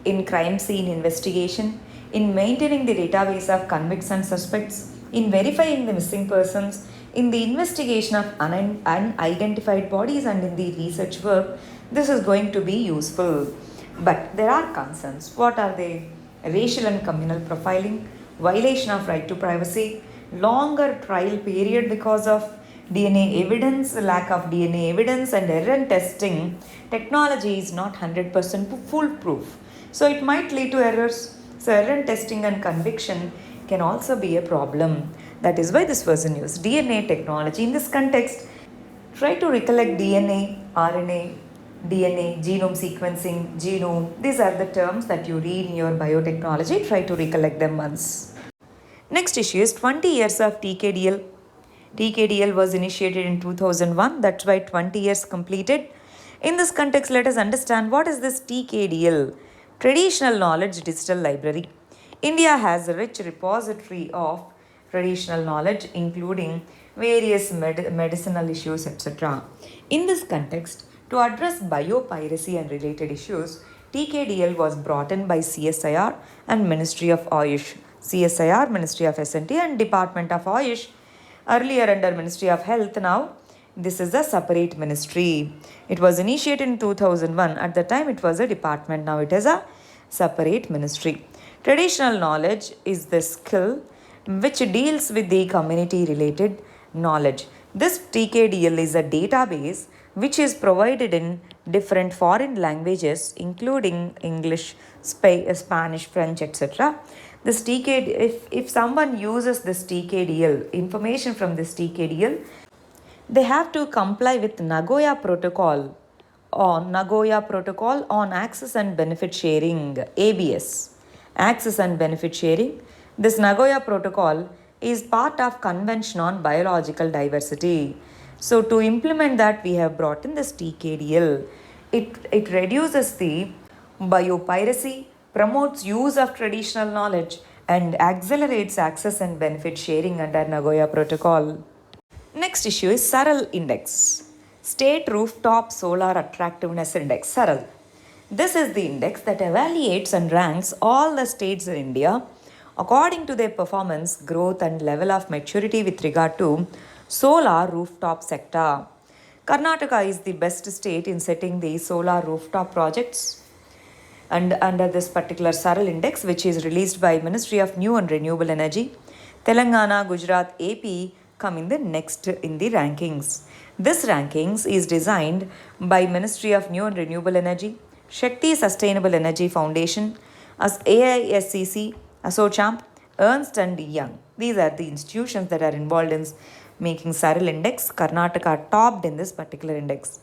in crime scene investigation, in maintaining the database of convicts and suspects, in verifying the missing persons, in the investigation of unidentified bodies, and in the research work. This is going to be useful. But there are concerns. What are they? Racial and communal profiling, violation of right to privacy, longer trial period because of DNA evidence, lack of DNA evidence, and errant testing. Technology is not 100% foolproof, so it might lead to errors. So errant testing and conviction can also be a problem. That is why this was in use. DNA technology in this context, try to recollect DNA, RNA, DNA, genome sequencing, genome. These are the terms that you read in your biotechnology. Try to recollect them once. Next issue is 20 years of TKDL. TKDL was initiated in 2001. That's why 20 years completed. In this context, let us understand what is this TKDL. Traditional Knowledge Digital Library. India has a rich repository of traditional knowledge, including various medicinal issues, etc. In this context, to address biopiracy and related issues, TKDL was brought in by CSIR and Ministry of Ayush. CSIR, Ministry of S&T, and Department of Ayush, earlier under Ministry of Health. Now, this is a separate ministry. It was initiated in 2001. At the time, it was a department. Now it is a separate ministry. Traditional knowledge is the skill which deals with the community related knowledge. This TKDL is a database which is provided in different foreign languages, including English, Spanish, French, etc. This if someone uses this TKDL, information from this TKDL, they have to comply with Nagoya Protocol on Access and Benefit Sharing, ABS. Access and Benefit Sharing. This Nagoya Protocol is part of Convention on Biological Diversity. So to implement that, we have brought in this TKDL. It reduces the biopiracy, promotes use of traditional knowledge, and accelerates access and benefit sharing under Nagoya Protocol. Next issue is SARAL Index, State Rooftop Solar Attractiveness Index, SARAL. This is the index that evaluates and ranks all the states in India according to their performance, growth, and level of maturity with regard to solar rooftop sector. Karnataka is the best state in setting the solar rooftop projects, and under this particular SARAL index, which is released by Ministry of New and Renewable Energy, Telangana, Gujarat, AP come in the next in the rankings. This rankings is designed by Ministry of New and Renewable Energy, Shakti Sustainable Energy Foundation, as AISCC, ASSOCHAM, Ernst and Young. These are the institutions that are involved in making SARAL index. Karnataka topped in this particular index.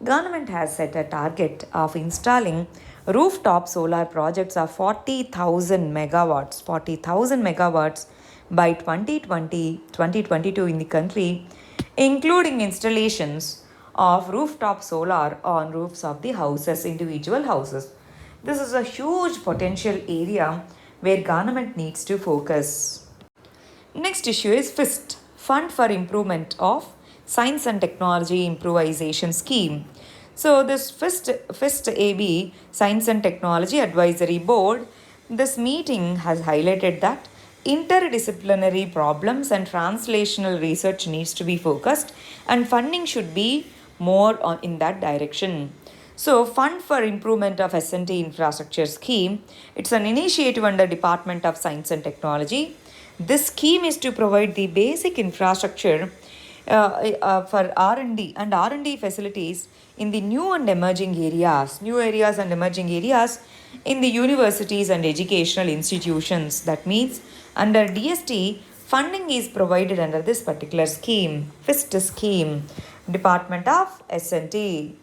Government has set a target of installing rooftop solar projects of 40,000 megawatts by 2022 in the country, including installations of rooftop solar on roofs of the houses, individual houses. This is a huge potential area where government needs to focus. Next issue is FIST, Fund for Improvement of Science and Technology Improvisation Scheme. So this FIST AB, Science and Technology Advisory Board, this meeting has highlighted that interdisciplinary problems and translational research needs to be focused, and funding should be more in that direction. So Fund for Improvement of S&T Infrastructure Scheme, it's an initiative under Department of Science and Technology. This scheme is to provide the basic infrastructure for R&D and R&D facilities in the new and emerging areas in the universities and educational institutions. That means under DST, funding is provided under this particular scheme, FIST scheme, Department of S&T.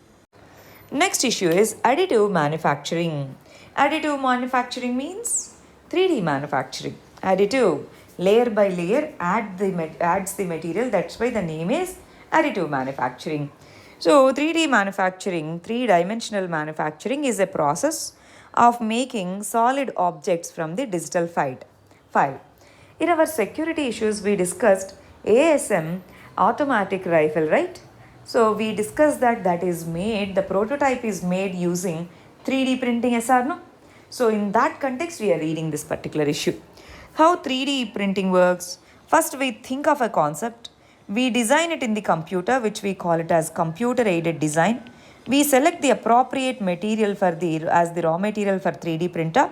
Next issue is additive manufacturing. Additive manufacturing means 3D manufacturing. Additive, layer by layer, adds the material. That's why the name is additive manufacturing. So 3D manufacturing, three-dimensional manufacturing is a process of making solid objects from the digital file. In our security issues, we discussed ASM, automatic rifle, right? So we discussed that is made, the prototype is made using 3D printing, yes or no? So in that context, we are reading this particular issue. How 3D printing works. First, we think of a concept. We design it in the computer, which we call it as computer-aided design. We select the appropriate material as the raw material for 3D printer.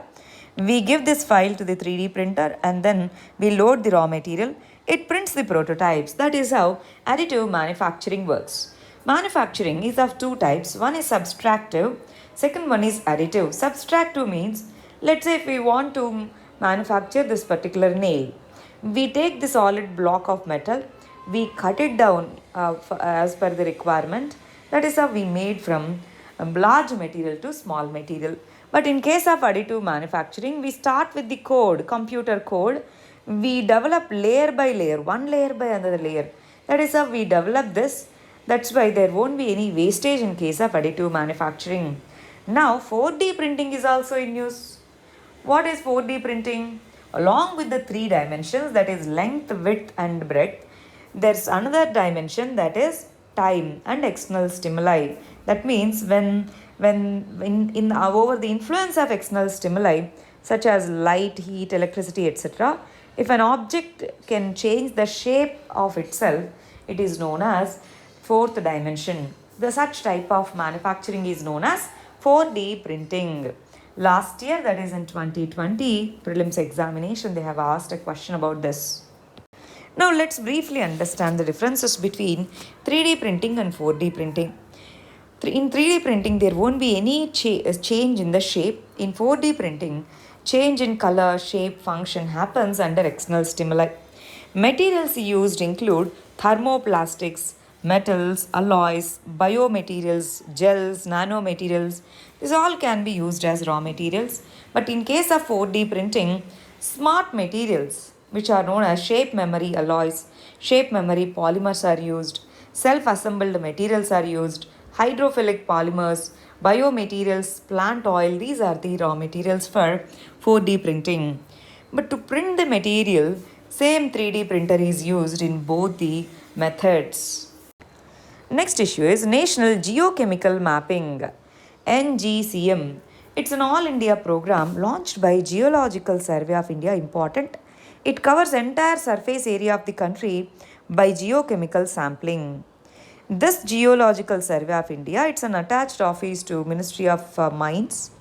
We give this file to the 3D printer and then we load the raw material. It prints the prototypes. That is how additive manufacturing works. Manufacturing is of two types. One is subtractive, second one is additive. Subtractive means, let's say if we want to manufacture this particular nail, we take the solid block of metal, we cut it down as per the requirement. That is how we made from large material to small material. But in case of additive manufacturing, we start with the code, computer code. We develop layer by layer, one layer by another layer. That is how we develop this. That's why there won't be any wastage in case of additive manufacturing. Now 4D printing is also in use. What is 4D printing? Along with the three dimensions, that is length, width and breadth, there's another dimension, that is time and external stimuli. That means when over the influence of external stimuli such as light, heat, electricity, etc., if an object can change the shape of itself, it is known as fourth dimension. The such type of manufacturing is known as 4D printing. Last year, that is in 2020 prelims examination, they have asked a question about this. Now let's briefly understand the differences between 3D printing and 4D printing. In 3D printing, there won't be any change in the shape. In 4D printing, change in color, shape, function happens under external stimuli. Materials used include thermoplastics, metals, alloys, biomaterials, gels, nanomaterials. These all can be used as raw materials. But in case of 4D printing, smart materials, which are known as shape memory alloys, shape memory polymers are used, self-assembled materials are used, hydrophilic polymers, biomaterials, plant oil, these are the raw materials for 4D printing. But to print the material, same 3D printer is used in both the methods. Next issue is National Geochemical Mapping, NGCM. It's an all India program launched by Geological Survey of India. Important. It covers entire surface area of the country by geochemical sampling. This Geological Survey of India, it's an attached office to Ministry of Mines.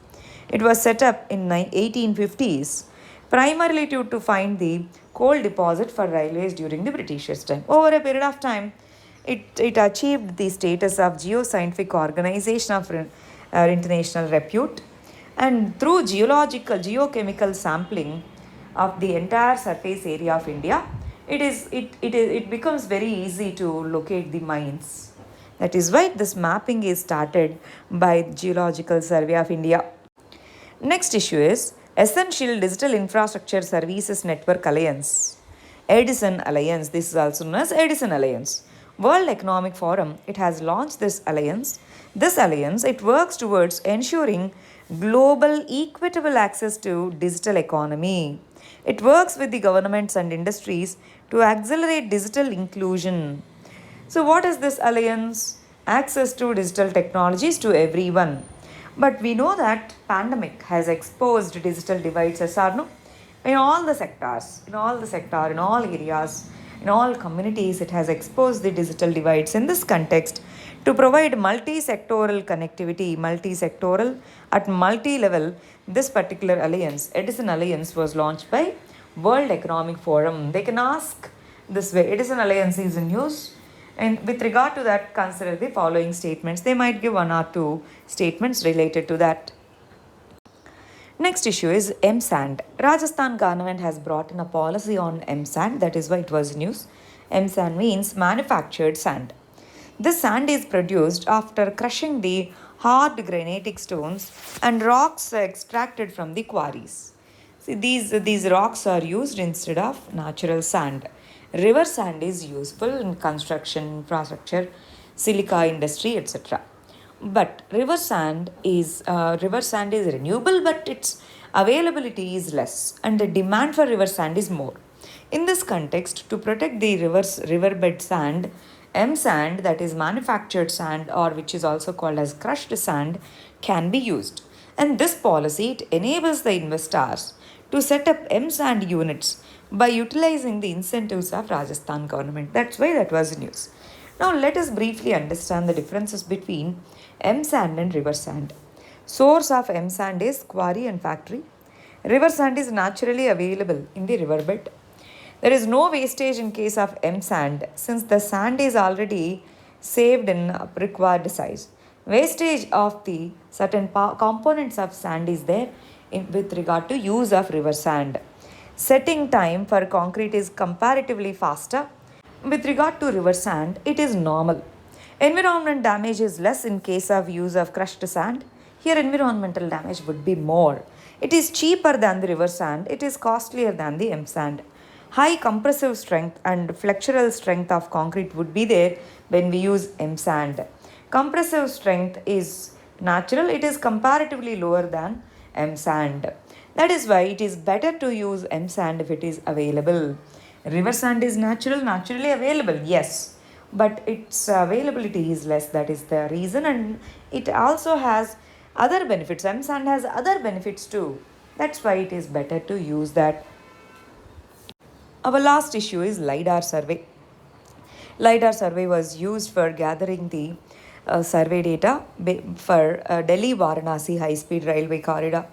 It was set up in 1850s, primarily to find the coal deposit for railways during the Britishers' time. Over a period of time, it achieved the status of geoscientific organization of international repute, and through geochemical sampling of the entire surface area of India, it becomes very easy to locate the mines. That is why this mapping is started by Geological Survey of India. Next issue is Essential Digital Infrastructure Services Network Alliance. Edison Alliance, this is also known as Edison Alliance. World Economic Forum, it has launched this alliance. This alliance, it works towards ensuring global equitable access to digital economy. It works with the governments and industries to accelerate digital inclusion. So what is this alliance? Access to digital technologies to everyone. But we know that pandemic has exposed digital divides, as are no? In all the sectors, in all areas, in all communities, it has exposed the digital divides. In this context, to provide multi-sectoral connectivity, multi-sectoral at multi-level, this particular alliance, Edison Alliance, was launched by World Economic Forum. They can ask this way, Edison Alliance is in use. And with regard to that, consider the following statements. They might give one or two statements related to that. Next issue is M-Sand. Rajasthan government has brought in a policy on M-Sand. That is why it was news. M-Sand means manufactured sand. This sand is produced after crushing the hard granitic stones and rocks extracted from the quarries. See, these rocks are used instead of natural sand. River sand is useful in construction, infrastructure, silica industry, etc. But river sand is renewable, but its availability is less, and the demand for river sand is more. In this context, to protect the riverbed sand, M sand, that is manufactured sand, or which is also called as crushed sand, can be used. And this policy, it enables the investors to set up M sand units by utilizing the incentives of Rajasthan government. That's why that was news. Now let us briefly understand the differences between M sand and river sand. Source of M sand is quarry and factory. River sand is naturally available in the riverbed. There is no wastage in case of M sand since the sand is already saved in required size. Wastage of the certain components of sand is there with regard to use of river sand. Setting time for concrete is comparatively faster. With regard to river sand, it is normal. Environment damage is less in case of use of crushed sand. Here environmental damage would be more. It is cheaper than the river sand. It is costlier than the M sand. High compressive strength and flexural strength of concrete would be there when we use M sand. Compressive strength is natural. It is comparatively lower than M sand. That is why it is better to use M sand if it is available. River sand is naturally available, yes, but its availability is less. That is the reason, and it also has other benefits. M sand has other benefits too. That's why it is better to use that. Our last issue is LiDAR survey. LiDAR survey was used for gathering the survey data for Delhi-Varanasi high-speed railway corridor.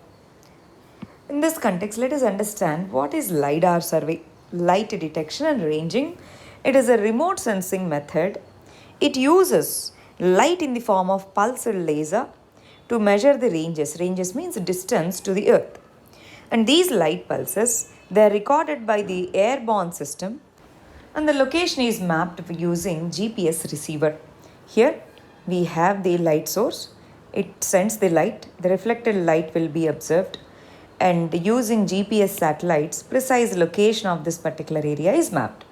In this context, let us understand what is LiDAR survey. Light detection and ranging. It is a remote sensing method. It uses light in the form of pulsed laser to measure the ranges. Ranges means distance to the earth. And these light pulses, they are recorded by the airborne system and the location is mapped using GPS receiver. Here we have the light source. It sends the light. The reflected light will be observed, and using GPS satellites, precise location of this particular area is mapped.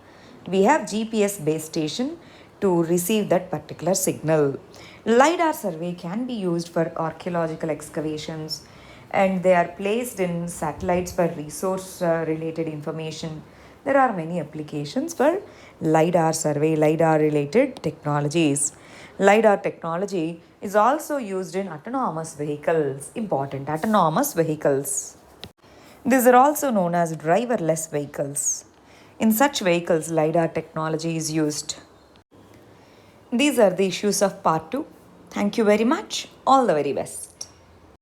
We have GPS base station to receive that particular signal. LiDAR survey can be used for archaeological excavations, and they are placed in satellites for resource related information. There are many applications for LiDAR survey, LiDAR related technologies. LiDAR technology is also used in autonomous vehicles. Important, autonomous vehicles. These are also known as driverless vehicles. In such vehicles, LiDAR technology is used. These are the issues of part 2. Thank you very much. All the very best.